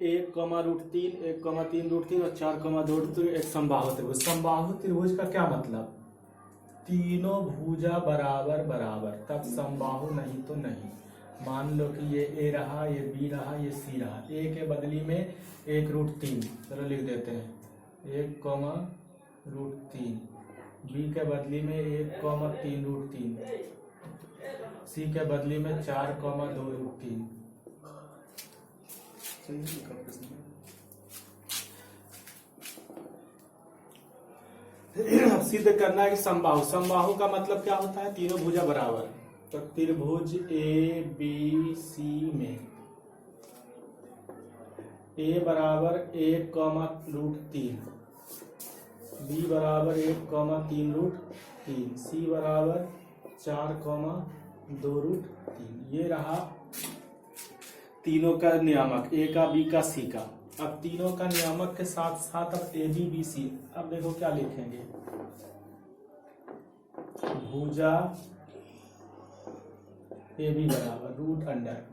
1,√3 1,3√3 और 4,2√3 एक समबाहु त्रिभुज। समबाहु त्रिभुज का क्या मतलब, तीनों भुजा बराबर बराबर, तब समबाहु नहीं तो नहीं। मान लो कि ये ए रहा, ये बी रहा, ये सी रहा। ए के बदली में 1√3, चलो लिख देते हैं 1,√3। बी के बदली में 1,3√3। सी के बदली में 4,2√3। अब सिद्ध करना है कि समबाहु, समबाहु का मतलब क्या होता है, तीनों भुजा बराबर। तो त्रिभुज ए बी सी में ए बराबर 1,√3, बी बराबर 1,3√3, सी बराबर 4,2√3। ये रहा तीनों का नियामक, ए का, बी का, सी का। अब तीनों का नियामक के साथ साथ अब ए बी बी सी, अब देखो क्या लिखेंगे, भुजा ए बी बराबर रूट अंडर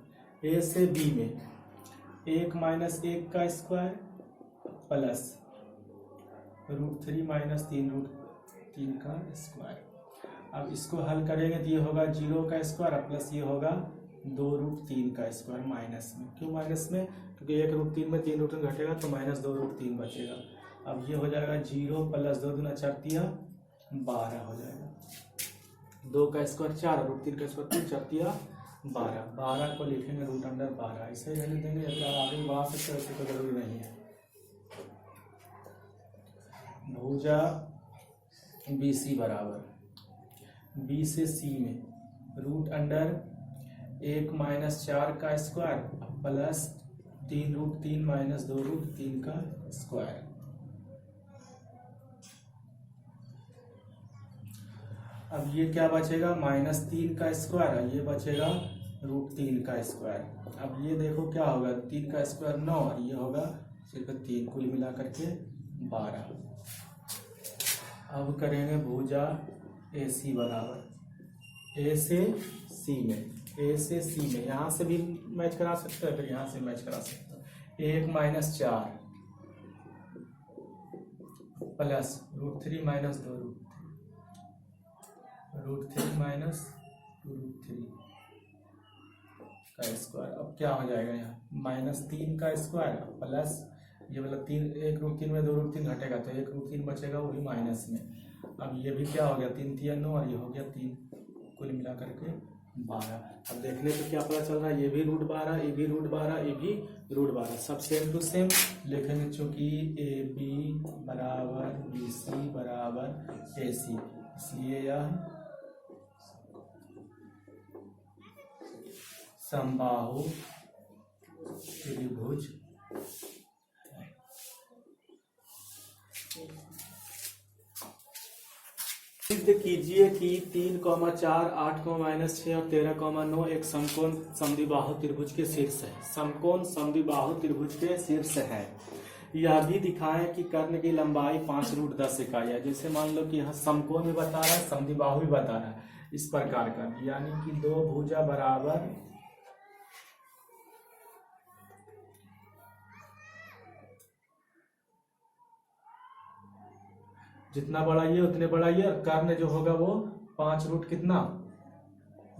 ए से बी में 1 - 1 का स्क्वायर प्लस √3 - 3√3 का स्क्वायर। अब इसको हल करेंगे तो ये होगा 0 का स्क्वायर प्लस ये होगा 2√3 का स्क्वायर माइनस में। क्यों माइनस में, क्योंकि 1√3 में 3√3 घटेगा तो -2√3 बचेगा। अब ये हो जाएगा 0 प्लस 2 दूना 4 तिया 12 हो जाएगा। 2 का स्क्वायर 4, √3 का स्क्वायर 3, 4 तिया 12। 12 को लिखेंगे रूट अंडर 12, ऐसे ही रहने देंगे। अगर आगे बढ़ा सकते हैं वैसे तो जरूरी नहीं है। भुजा बी सी बराबर बी से सी में रूट अंडर 1 - 4 का स्क्वायर प्लस 3√3 - 2√3 का स्क्वायर। अब ये क्या बचेगा, -3 का स्क्वायर, ये बचेगा √3 का स्क्वायर। अब ये देखो क्या होगा, 3 का स्क्वायर 9 और ये होगा सिर्फ 3, कुल मिला करके 12। अब करेंगे भुजा ए सी बराबर ए से सी में, ए से सी में यहाँ से भी मैच करा सकते हैं, फिर यहाँ से मैच करा सकते हैं। 1 - 4 प्लस √3 - 2√3, √3 - 2√3 का स्क्वायर। अब क्या हो जाएगा, यहाँ -3 का स्क्वायर प्लस ये मतलब 3, 1√3 में 2√3 घटेगा तो 1√3 बचेगा, वो भी माइनस में। अब ये भी क्या हो गया, 3 तिया 9 और ये हो गया 3, कुल मिला करके 12। अब देखने पे क्या पता चल रहा है, ये भी √12, ये भी √12, ये भी √12, सब सेम टू सेम लिखेंगे। चूंकि ए बी बराबर बी सी बराबर ए सी, इसलिए यह समबाहु त्रिभुज सिद्ध कीजिए कि 3, 4, 8, -6 और 13, 9 एक समकोण समद्विबाहु त्रिभुज के शीर्ष है। समकोण समद्विबाहु त्रिभुज के शीर्ष है। यह भी दिखाएं कि कर्ण की लंबाई 5√10 इकाई है। जैसे मान लो कि यह समकोण भी बता रहा है, समद्विबाहु भी बता रहा है, इस प्रकार का, यानी कि दो भुजा बराबर जितना बड़ा ये उतने बड़ा ये, और कर्ण जो होगा वो 5 कितना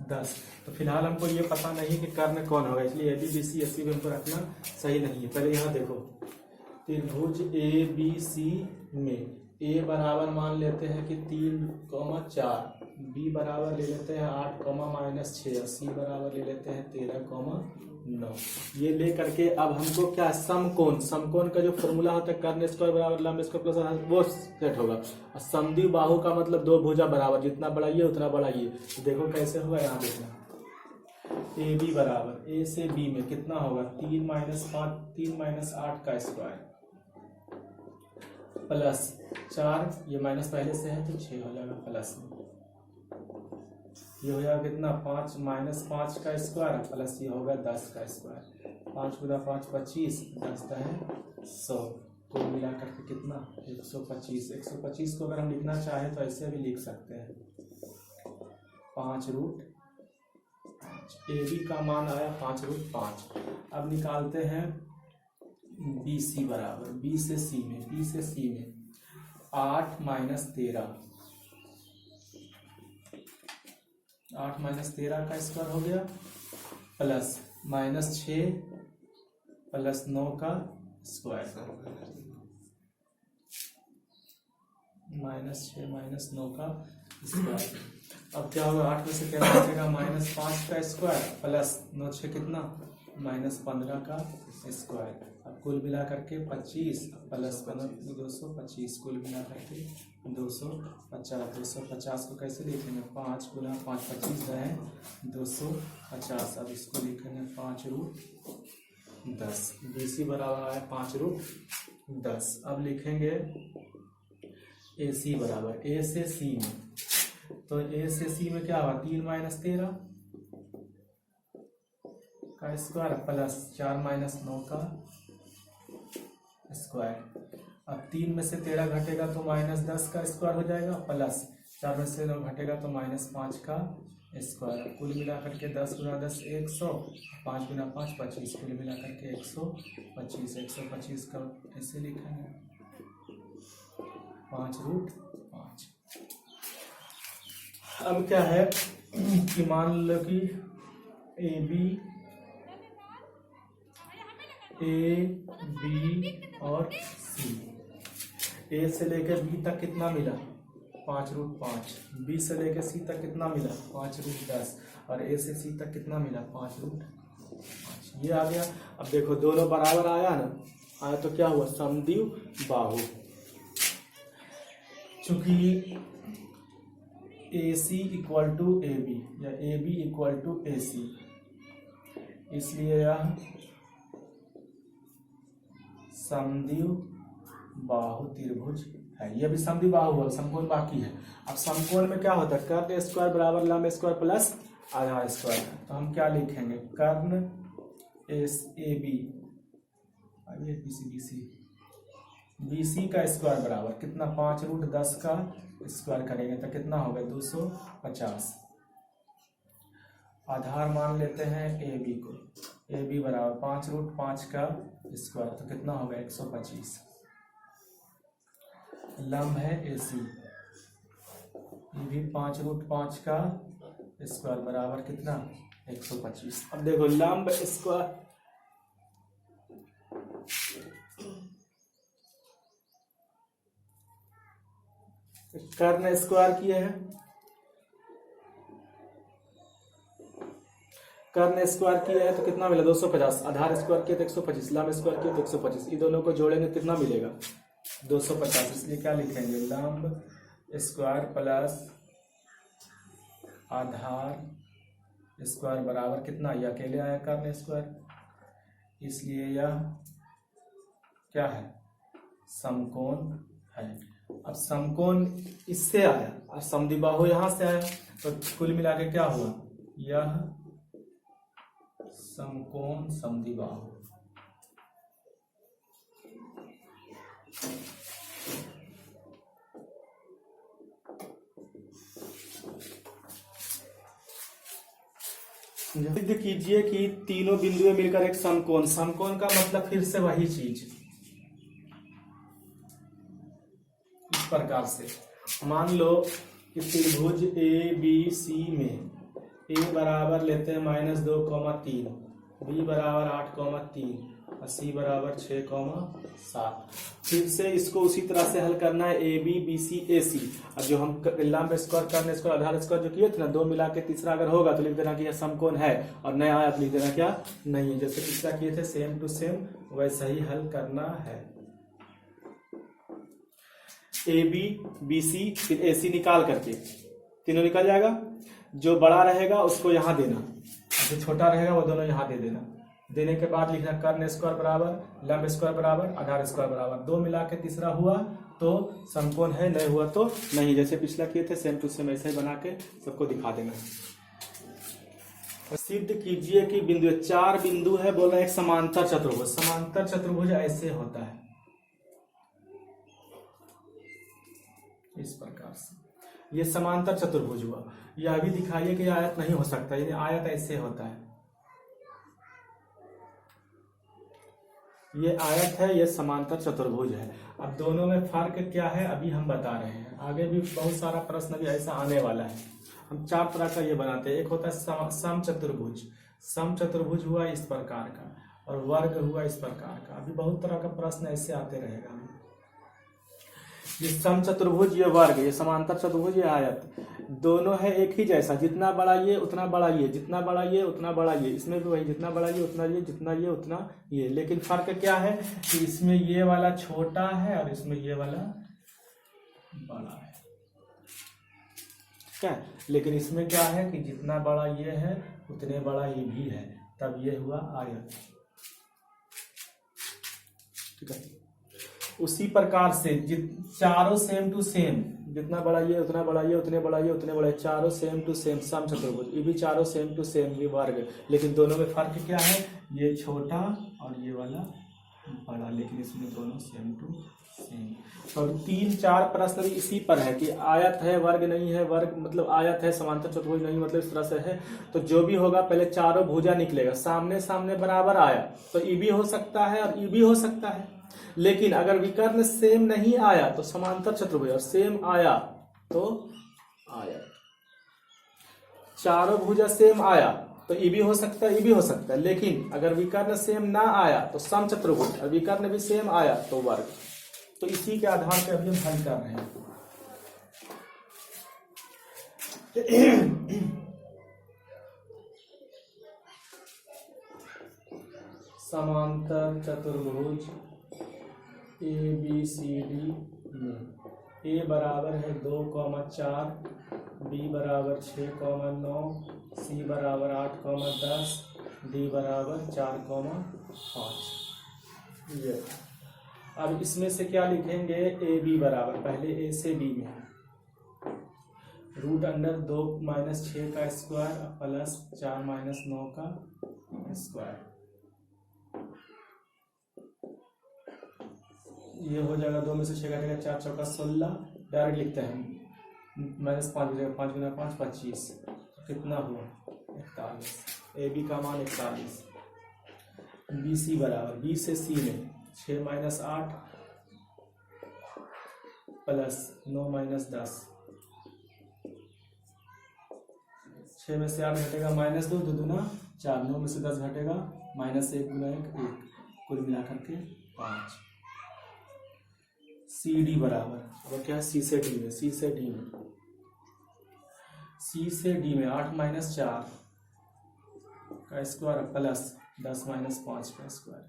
10। तो फिलहाल हमको ये पता नहीं कि कर्ण कौन होगा, इसलिए A B B C S C भी हमको रखना सही नहीं है। पहले यहाँ देखो, त्रिभुज ए बी सी में ए बराबर मान लेते हैं कि 3,4, बी बराबर ले लेते हैं 8,-6 और सी बराबर ले लेते हैं 13,9। ये ले करके अब हमको क्या, समकोण, समकोण का जो फॉर्मूला होता है कर्ण स्क्वायर बराबर लंब स्क्वायर प्लस वो सेट होगा। और समद्विबाहु का मतलब दो भुजा बराबर, जितना बड़ा ये उतना बड़ा ये। तो देखो कैसे होगा, यहाँ देखना, ए बी बराबर ए से बी में कितना होगा, 3 - 8 का स्क्वायर प्लस 4, ये माइनस पहले से है तो 6 हो जाएगा प्लस में, ये हो जाएगा कितना 5 - 5 का स्क्वायर प्लस ये होगा 10 का स्क्वायर। 5 × 5 25, 10 है 100, को मिला करके कितना 125। 125 को अगर हम लिखना चाहें तो ऐसे भी लिख सकते हैं, 5√5। ए बी का मान आया 5√5। अब निकालते हैं बी सी बराबर बी से सी में 8 माइनस 13, 8 माइनस 13 का स्क्वायर हो गया प्लस -6 प्लस 9 का स्क्वायर, -6 माइनस 9 का स्क्वायर। अब क्या होगा, 8 में से 13 बचेगा -5 का स्क्वायर प्लस 9 6 कितना -15 का स्क्वायर। अब कुल मिला करके 25 प्लस 15 225, कुल मिला करके 250। 250 को कैसे लिखेंगे, 5 गुना 5 25 रहे 250। अब इसको लिखेंगे 5√10। BC बराबर आया 5√10। अब लिखेंगे AC बराबर A से C में, तो A से C में क्या हुआ, 3 माइनस 13 का स्क्वायर प्लस 4 माइनस 9 का स्क्वायर। अब 3 में से 13 घटेगा तो -10 का स्क्वायर हो जाएगा प्लस 4 में से 9 घटेगा तो -5 का स्क्वायर। कुल मिला करके 10 गुना 10 100, 5 गुना 5 25, कुल मिला करके 125। 125 का ऐसे लिखेंगे 5√5। अब क्या है कि मान लो कि ए बी और सी, ए से लेकर बी तक कितना मिला 5√5, बी से लेकर सी तक कितना मिला 5√10 और ए से सी तक कितना मिला 5√5। ये आ गया। अब देखो दोनों बराबर आया ना, आया तो क्या हुआ, समद्विबाहु बाहु। चूंकि AC इक्वल टू AB या AB इक्वल टू AC, इसलिए यह समद्विबाहु त्रिभुज है। यह भी समद्विबाहु है, समकोण बाकी है। अब समकोण में क्या होता है, कर्ण स्क्वायर बराबर लंब स्क्वायर प्लस आधार स्क्वायर। तो हम क्या लिखेंगे, कर्ण AB BC का स्क्वायर बराबर कितना 5√10 का स्क्वायर करेंगे तो कितना होगा 250। आधार मान लेते हैं AB को, AB बराबर 5√5 का स्क्वायर तो कितना होगा 125। लंब है AC, ये भी 5√5 का स्क्वायर बराबर कितना 125। अब देखो लंब स्क्वायर कर्ण स्क्वायर किए हैं, कर्ण स्क्वायर किया है तो कितना मिला 250। आधार स्क्वायर किया तो 125, लंब स्क्वायर किया तो 125। ये दोनों को जोड़ेंगे कितना मिलेगा 250। इसलिए क्या लिखेंगे, लंब स्क्वायर प्लस आधार स्क्वायर बराबर कितना, ये अकेले आया कर्ण स्क्वायर, इसलिए यह क्या है समकोण है। अब समकोण इससे आया और समद्विबाहु यहां से आया, तो कुल मिला के क्या हुआ, यह समकोण समद्विबाहु। सिद्ध कीजिए कि तीनों बिंदुएं मिलकर एक समकोण, समकोण का मतलब फिर से वही चीज इस प्रकार से। मान लो कि त्रिभुज ABC में A बराबर लेते हैं -2,3, B बराबर 8,3 और C बराबर 6,7। फिर से इसको उसी तरह से हल करना है AB BC AC। अब जो हम लंब स्क्वायर कर्ण स्क्वायर आधार स्क्वायर जो किए थे ना, दो मिला के तीसरा अगर होगा तो लिख देना कि यह समकोण है, और नया आया तो लिख देना क्या नहीं है। जैसे पिछला किए थे सेम टू सेम वैसा ही हल करना है। AB BC फिर AC निकाल करके तीनों निकल जाएगा। जो बड़ा रहेगा उसको यहाँ देना, जो छोटा रहेगा वो दोनों यहाँ दे देना। देने के बाद लिखना कर्ण स्क्वायर बराबर लंब स्क्वायर बराबर आधार स्क्वायर बराबर, दो मिला के तीसरा हुआ तो समकोण है, नहीं हुआ तो नहीं। जैसे पिछला किए थे सेम टू सेम ऐसे ही बना के सबको दिखा देना। सिद्ध कीजिए कि बिंदु, चार बिंदु है, बोला एक समांतर चतुर्भुज। समांतर चतुर्भुज ऐसे होता है इस प्रकार से, ये समांतर चतुर्भुज हुआ। यह भी दिखाइए कि आयत नहीं हो सकता, ये आयत ऐसे होता है। ये आयत है, ये समांतर चतुर्भुज है। अब दोनों में फर्क क्या है अभी हम बता रहे हैं, आगे भी बहुत सारा प्रश्न भी ऐसा आने वाला है। हम 4 तरह का ये बनाते हैं। एक होता है सम चतुर्भुज। सम चतुर्भुज हुआ इस प्रकार का, और वर्ग हुआ इस प्रकार का। अभी बहुत तरह का प्रश्न ऐसे आते रहेगा। ये सम चतुर्भुज, ये वर्ग, ये समांतर चतुर्भुज, ये आयत, दोनों है एक ही जैसा। जितना बड़ा ये उतना बड़ा ये, जितना बड़ा ये उतना बड़ा ये। इसमें भी वही, जितना बड़ा ये उतना ये, जितना ये उतना ये। लेकिन फर्क क्या है कि इसमें ये वाला छोटा है और इसमें ये वाला बड़ा है, ठीक है। लेकिन इसमें क्या है कि जितना बड़ा ये है उतने बड़ा ये भी है, तब ये हुआ आयत, ठीक है। उसी प्रकार से चारों सेम टू सेम, जितना बड़ा ये उतना बड़ा ये, उतने बड़ा ये उतने बड़ा, चारों सेम टू सेम सम चतुर्भुज। ये भी चारों सेम टू सेम, ये वर्ग। लेकिन दोनों में फर्क क्या है, ये छोटा और ये वाला बड़ा, लेकिन इसमें दोनों सेम टू सेम। और 3-4 प्रश्न भी इसी पर है कि आयत है वर्ग नहीं है, वर्ग मतलब आयत है समांतर चतुर्भुज नहीं, मतलब इस तरह से है। तो जो भी होगा पहले चारों भुजा निकलेगा, सामने सामने बराबर आया तो ई भी हो सकता है और ई भी हो सकता है। लेकिन अगर विकर्ण सेम नहीं आया तो समांतर चतुर्भुज, और सेम आया तो आया। चारों भुजा सेम आया तो ई भी हो सकता है, ई भी हो सकता है। लेकिन अगर विकर्ण सेम ना आया तो सम चतुर्भुज, और विकर्ण भी सेम आया तो वर्ग। तो इसी के आधार पर अभी हम हल कर रहे हैं। समांतर चतुर्भुज ABCD में A बराबर है 2,4, B बराबर 6,9, C बराबर 8,10, D बराबर 4,5। ये अब इसमें से क्या लिखेंगे, AB बराबर, पहले A से B में रूट अंडर 2 - 6 का स्क्वायर प्लस 4 - 9 का स्क्वायर। ये हो जाएगा 2 में से 6 घटेगा, 4 चौका 16। डायरेक्ट लिखते हैं, -5 हो जाएगा, 5 गुना 5 25, कितना हुआ 41। ए बी का मान 41। बी सी बराबर, बी से सी में 6 - 8 प्लस 9 - 10। 6 में से 8 घटेगा -2, 2 दूना 4, 9 में से 10 घटेगा, -1 गुना 1, कुल मिलाकर के 5। सी डी बराबर, अब क्या है, सी से डी में, सी से डी में, सी से डी में 8 - 4 का स्क्वायर प्लस 10 - 5 का स्क्वायर।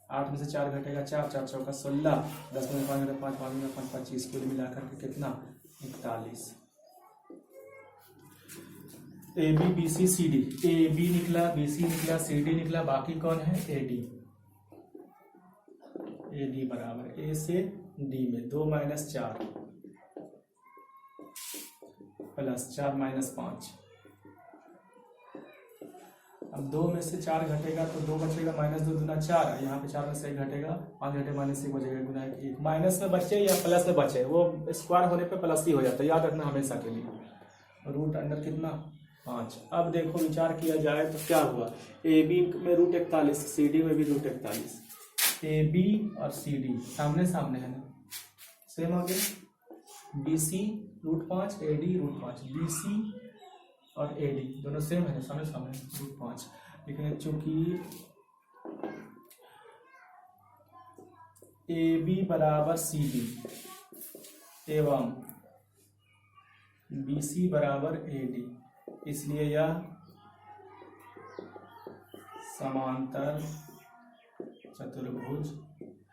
8 में से 4 घटेगा 4, 4 चौका 16, 10 में 5 घटेगा 5, 5 में 5 25, कुल मिलाकर के कितना 41। A B B C C D, A B निकला, बी सी निकला, सी डी निकला, बाकी कौन है, ए डी। ए डी बराबर ए से डी में 2 - 4 प्लस 4 - 5। अब 2 में से 4 घटेगा तो 2 बचेगा, -2 दूना 4, यहाँ पे 4 में से 1 घटेगा, 5 घटे -1 बचेगा, गुना 1। माइनस में बचे या प्लस में बचे, वो स्क्वायर होने पे प्लस ही हो जाता है, याद रखना हमेशा के लिए। रूट अंडर कितना 5। अब देखो विचार किया जाए तो क्या हुआ, ए बी में रूट 41, सी डी में भी रूट 41। ए बी और सी डी सामने सामने है ना, सेम हो गया। B C root 5, A D root 5, B C और ए डी दोनों सेम है, सामने सामने रूट 5। लेकिन चूंकि ए बी बराबर सी डी एवं बी सी बराबर ए डी, इसलिए यह समांतर चतुर्भुज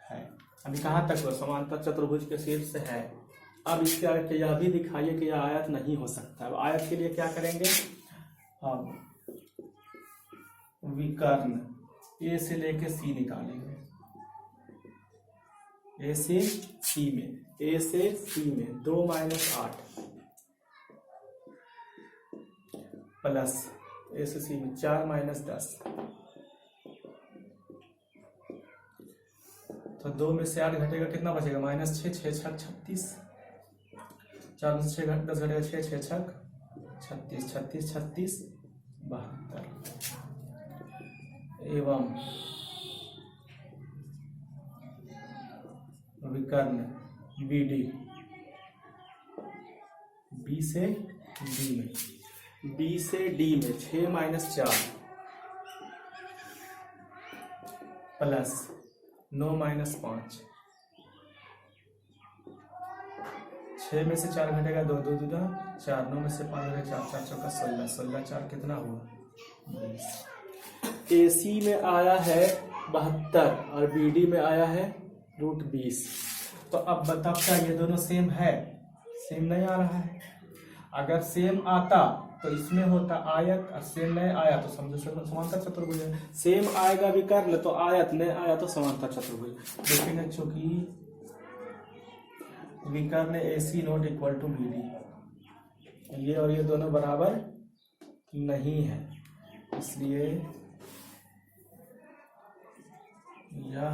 है। अभी कहाँ तक हुआ, समांतर चतुर्भुज के शीर्ष है। अब इसके आगे यह भी दिखाइए कि यह आयत नहीं हो सकता। अब आयत के लिए क्या करेंगे, अब विकर्ण ए से लेके सी निकालेंगे, ए से सी में, ए से सी में 2 - 8 प्लस ए से सी में 4 - 10। तो 2 में से 8 घटेगा, कितना बचेगा, -6, 6 छक 36। 4 में से 6 10 घटेगा, 6 6 छक 36, 36 36 72 एवं विकर्ण बी डी, बी से डी में, बी से डी में 6 - 4 प्लस 9 - 5, 6 में से 4 घटेगा 2 2 दूना 4, 9 में से 5 घटेगा 4 4 चौका 16, 16 4 कितना हुआ 20। AC में आया है 72 और BD में आया है √20। तो अब बताओ क्या ये दोनों सेम है? सेम नहीं आ रहा है। अगर सेम आता तो इसमें होता आयत, और सेम नहीं आया तो समझो समांतर चतुर्भुज है। सेम आएगा विकर्ण तो आयत, नहीं आया तो समांतर चतुर्भुज। देखेंगे चूंकि विकर्ण AC ≠ BD, ये और ये दोनों बराबर नहीं है, इसलिए यह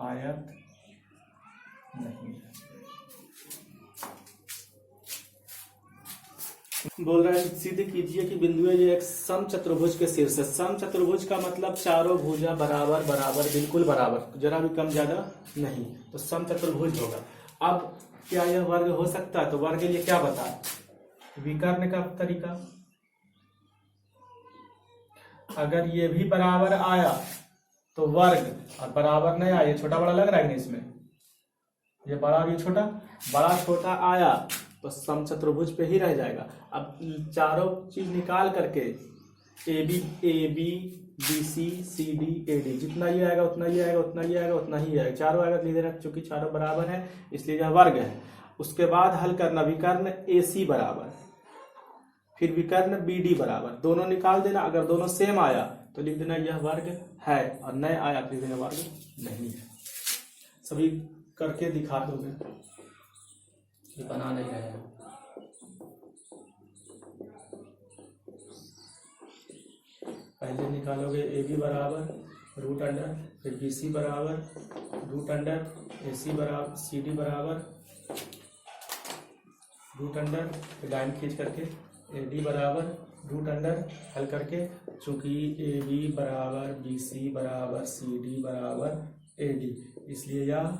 आयत नहीं है। बोल रहा है सिद्ध कीजिए कि बिंदु ये एक समचतुर्भुज के शीर्ष है। समचतुर्भुज का मतलब चारों भुजा बराबर बराबर बिल्कुल बराबर, जरा भी कम ज्यादा नहीं, तो समचतुर्भुज होगा। अब क्या यह वर्ग हो सकता है? तो वर्ग के लिए क्या बताए? विकर्ण का तरीका, अगर ये भी बराबर आया तो वर्ग, और बराबर नहीं आया, ये छोटा बड़ा लग रहा है इसमें, ये बड़ा और ये छोटा, बड़ा छोटा आया तो समचतुर्भुज पे ही रह जाएगा। अब चारों चीज निकाल करके A B B C D A D, जितना ये आएगा उतना ये आएगा, उतना ये आएगा उतना ही आएगा, चारों आएगा लिख देना, चूंकि चारों बराबर है इसलिए यह वर्ग है। उसके बाद हल करना विकर्ण AC बराबर, फिर विकर्ण BD बराबर, दोनों निकाल देना। अगर दोनों सेम आया तो लिख देना यह वर्ग है, और नहीं आया तो लिख देना वर्ग नहीं है। सभी करके दिखा दोगे, ये बना नहीं रहे हैं। पहले निकालोगे AB बराबर रूट अंडर, फिर BC बराबर रूट अंडर, AC बराबर CD बराबर रूट अंडर, फिर लाइन खींच करके AD बराबर रूट अंडर, हल करके चूंकि AB बराबर BC बराबर CD बराबर AD, इसलिए यह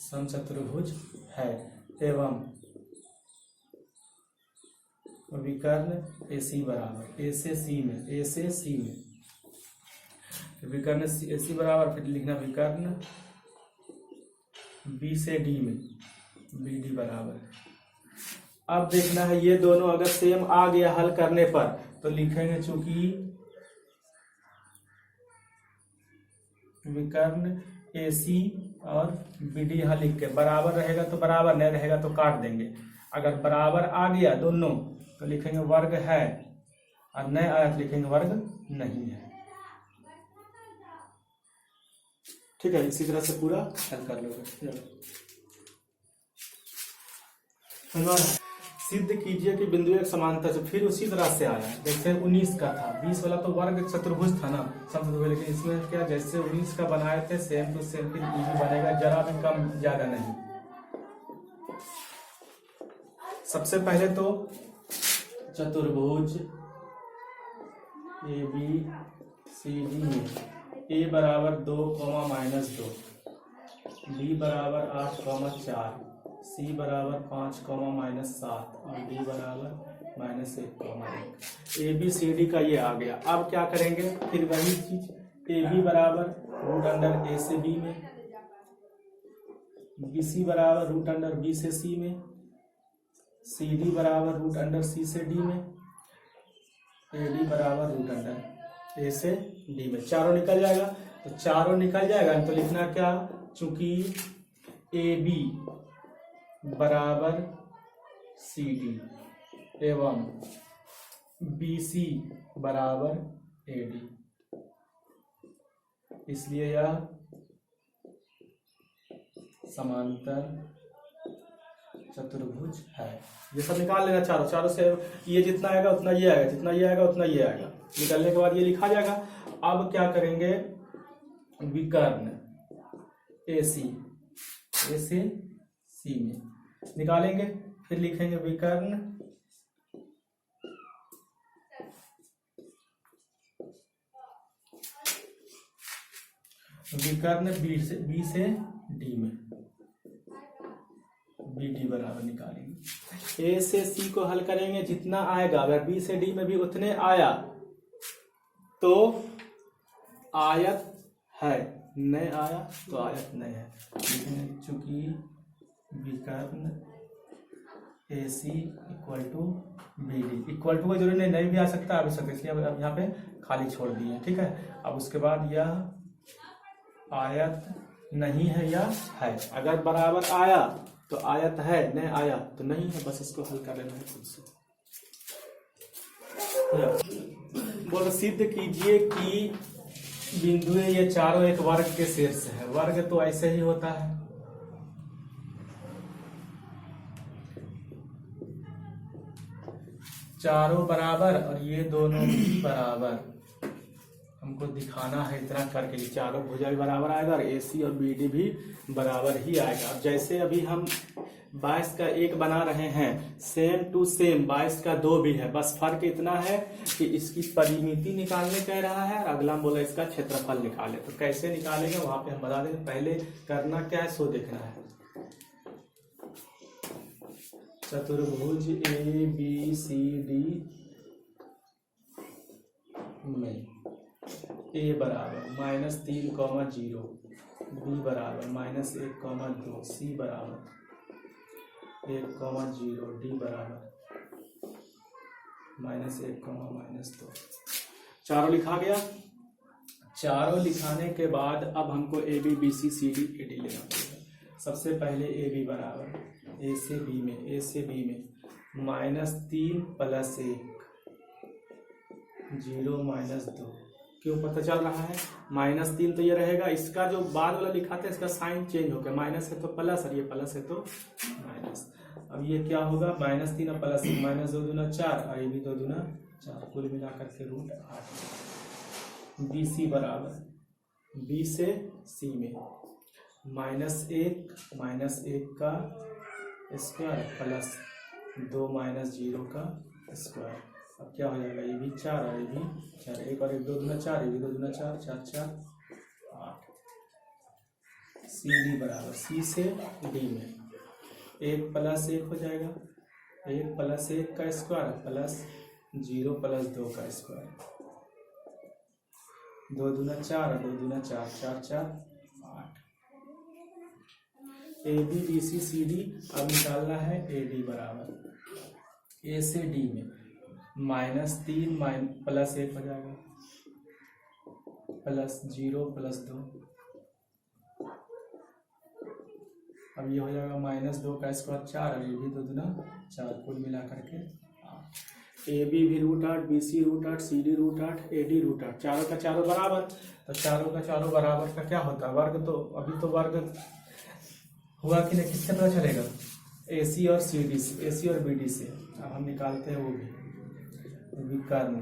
समचतुर्भुज है। एवं विकर्ण AC बराबर A से C में, A से C में, विकर्ण AC बराबर, फिर लिखना विकर्ण B से D में BD बराबर। अब देखना है ये दोनों अगर सेम आ गया हल करने पर तो लिखेंगे चूंकि विकर्ण AC और BD यहाँ लिख के, बराबर रहेगा तो बराबर, नहीं रहेगा तो काट देंगे। अगर बराबर आ गया दोनों तो लिखेंगे वर्ग है, और नहीं आया तो लिखेंगे वर्ग नहीं है। ठीक है, इसी तरह से पूरा हल कर लोगे। सिद्ध कीजिए कि बिंदु एक समांतर से, फिर उसी तरह से आया जैसे 19 का था। 20 वाला तो वर्ग चतुर्भुज था ना, समचतुर्भुज, लेकिन इसमें क्या जैसे 19 का बनाए थे सेम टू सेम फिर भी बनेगा, जरा भी कम ज्यादा नहीं। सबसे पहले तो चतुर्भुज ABCD में A बराबर 2, -2, B बराबर 8, 4, C बराबर 5, -7 और D बराबर -1, ABCD का ये आ गया। अब क्या करेंगे? फिर वही चीज, AB बराबर रूट अंडर A से B में, BC बराबर रूट अंडर B से C में, CD बराबर रूट अंडर C से D में, AD बराबर रूट अंडर A से D में। चारों निकल जाएगा, तो चारों निकल जाएगा तो लिखना क्या? चूंकि AB बराबर CD एवं BC बराबर AD, इसलिए यह समांतर चतुर्भुज है। ये सब निकाल लेना, चारों से ये जितना आएगा उतना ये आएगा, जितना ये आएगा उतना ये आएगा। निकलने के बाद ये लिखा जाएगा। अब क्या करेंगे? विकर्ण A से C में निकालेंगे, फिर लिखेंगे विकर्ण विकर्ण बी से डी में, बी डी बराबर निकालेंगे। ए से सी को हल करेंगे, जितना आएगा, अगर बी से डी में भी उतने आया तो आयत है, नहीं आया तो आयत नहीं है। लेकिन चूंकि विकर्ण A C equal to B D, equal to का जरूरी नहीं भी आ सकता, आ भी सकता, इसलिए अब यहाँ पे खाली छोड़ दिए। ठीक है, अब उसके बाद यह आयत नहीं है या है। अगर बराबर आया तो आयत है, नहीं आया तो नहीं है, बस इसको हल कर लेना है खुद से। बोल सिद्ध कीजिए कि बिंदुएं ये चारों एक वर्ग के शीर्ष है। वर्ग तो ऐसे ही होता है, चारों बराबर और ये दोनों भी बराबर। हमको दिखाना है इतना करके, चारों भुजा भी बराबर आएगा और AC और BD भी बराबर ही आएगा। अब जैसे अभी हम 22 का 1 बना रहे हैं, सेम टू सेम 22 का 2 भी है, बस फर्क इतना है कि इसकी परिमिति निकालने कह रहा है और अगला बोला इसका क्षेत्रफल निकाले। तो कैसे निकालेंगे वहां पे हम बता देंगे, पहले करना क्या है सो देखना है। चतुर्भुज ABCD में A बराबर -3, 0, B बराबर -1, 2, C बराबर 1, 0, D बराबर -1, -2। चारों लिखा गया। चारों लिखाने के बाद अब हमको AB BC CD AD लेना पड़ेगा। सबसे पहले AB बराबर A से B में, A से B में -3 + 1, 0 -2। क्यों पता चल रहा है? -3 तो ये रहेगा, इसका जो बाद वाला लिखा था इसका साइन चेंज हो गया, माइनस है तो प्लस और ये प्लस है तो माइनस। अब ये क्या होगा, -3 और +1, -2 दूना 4 और ये भी 2 दूना 4, कुल मिलाकर के √8। BC बराबर B से C में -1 का स्क्वायर प्लस 2 -0 का स्क्वायर। अब क्या हो जाएगा, ये भी 4 और ये भी 4, 1 और 1 2 दूना 4, ये भी 2 दूना 4, 4 4 8। CD बराबर C से D में 1 + 1 हो जाएगा, 1 + 1 का स्क्वायर प्लस 0 + 2 का स्क्वायर, 2 दूना 4 और 2 दूना 4, 4 4 8। AB BC CD अब निकालना है AD बराबर A से D में -3 + 1 हो जाएगा, प्लस 0 + 2। अब ये हो जाएगा -2 का स्क्वायर 4 और ये भी 2 दूना 4, कुल मिला करके 8। AB भी √8, BC √8, CD √8, AD √8, चारों का चारों बराबर। तो चारों का चारों बराबर का क्या होता है, वर्ग। तो अभी तो वर्ग हुआ कि नहीं, किससे पता चलेगा, AC और CD से, AC और BD से। अब हम निकालते हैं वो भी विकर्ण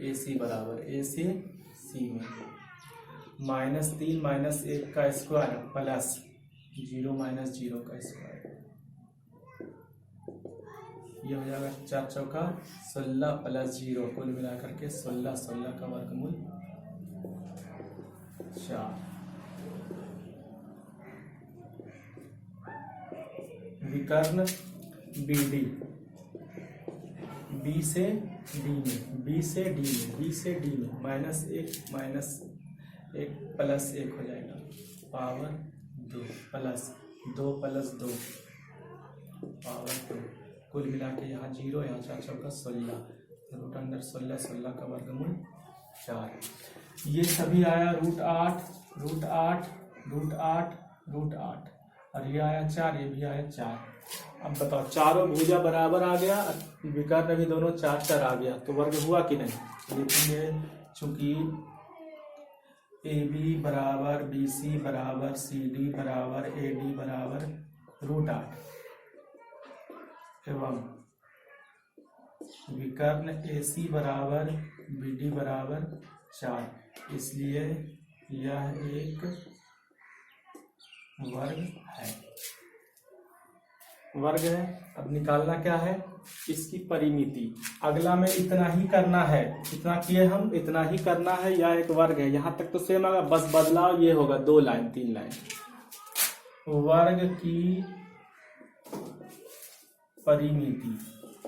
AC बराबर A से C में -3 - 1 का स्क्वायर प्लस 0 - 0 का स्क्वायर। ये हो जाएगा 4 चौका 16 प्लस 0, कुल मिलाकर के 16, 16 का वर्गमूल 4। विकर्ण BD B से D में, B से D में, B से D में -1 प्लस 1 हो जाएगा, पावर 2 प्लस 2 + 2 पावर 2, कुल मिला के यहाँ 0, यहाँ 4 चौका 16, √अंदर 16, 16 का वर्गमूल 4। ये सभी आया √8, √8, √8, √8 और ये आया 4, ये भी आया 4। अब बताओ, चारों भुजा बराबर आ गया, विकर्ण भी दोनों 4 4 आ गया, तो वर्ग हुआ कि नहीं। लेकिन चूंकि AB बराबर BC बराबर CD बराबर AD बराबर √8 एवं विकर्ण AC बराबर BD बराबर 4, इसलिए यह एक वर्ग है। वर्ग है। अब निकालना क्या है, इसकी परिमिति। अगला में इतना ही करना है, इतना किए हम, इतना ही करना है, या एक वर्ग है, यहां तक तो सेम आएगा, बस बदलाव ये होगा 2 लाइन 3 लाइन। वर्ग की परिमिति,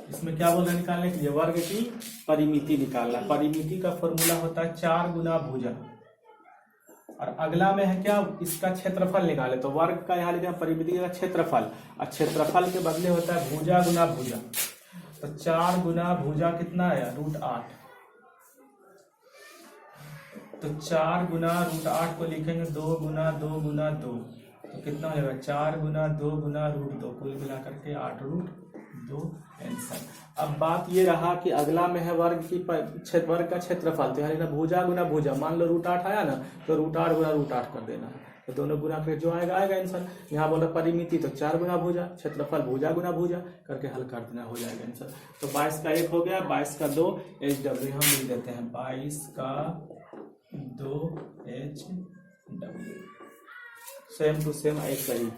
इसमें क्या बोल रहे हैं निकालने के लिए, वर्ग की परिमिति निकालना। परिमिति का फॉर्मूला होता है 4 गुना भुजा, और अगला में है क्या, इसका क्षेत्रफल निकाले, तो वर्ग का यहाँ लिखा परिमिति का क्षेत्रफल, और क्षेत्रफल के बदले होता है भुजा गुना भुजा। तो 4 गुना भुजा कितना आया, √8। तो 4 गुना √8 को लिखेंगे 2 गुना 2 गुना 2, तो कितना हो जाएगा 4 गुना 2 गुना √2, कुल मिलाकर के 8√2 आंसर। अब बात ये रहा कि अगला में है वर्ग वर्ग का क्षेत्रफल, तो यहाँ भुजा गुना भुजा, मान लो √8 आया ना, तो √8 गुना √8 कर देना, तो दोनों गुना करके जो आएगा आएगा आंसर। यहाँ बोला परिमिति, तो 4 गुना भुजा, क्षेत्रफल भुजा गुना भुजा करके हल कर देना, हो जाएगा आंसर। तो 22 का 1 हो गया, 22 का 2 HW हम लिख देते हैं, 22 का 2 HW, सेम टू सेम ऐसा ही।